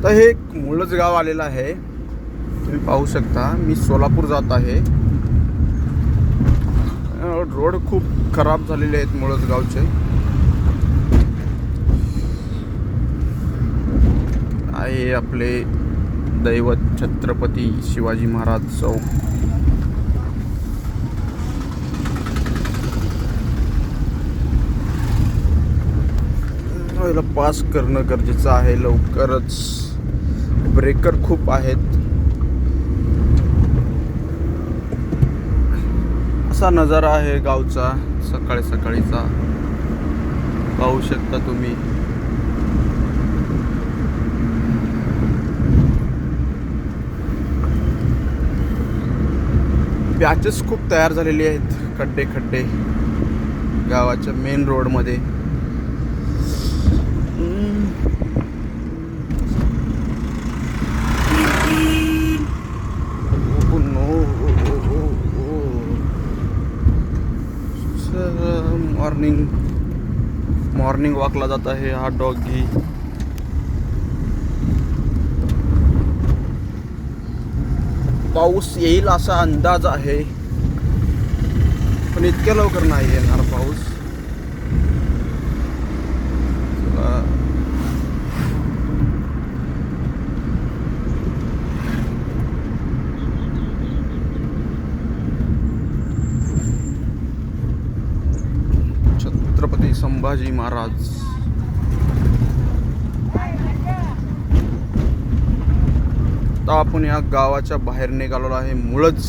तर हे एक मुळज गाव आलेलं आहे. तुम्ही पाहू शकता. मी सोलापूर जात आहे. रोड खूप खराब झालेले आहेत मुळज गावचे. आहे आपले दैवत छत्रपती शिवाजी महाराज चौक. याला पास करणं गरजेचं आहे लवकरच. ब्रेकर खूप आहेत. असा नजारा आहे गावचा सकाळी सकाळीचा. पाहू शकता तुम्ही. पॅचेस खूप तयार झालेली आहेत. खड्डे खड्डे गावाच्या मेन रोड मध्ये. मॉर्निंग वॉकला जात आहे हा डॉगी. पाऊस येईल असा अंदाज आहे, पण इतक्या लवकर नाही येणार पाऊस. छत्रपती संभाजी महाराज. आता आपण या गावाच्या बाहेर निघालो आहे. मुळज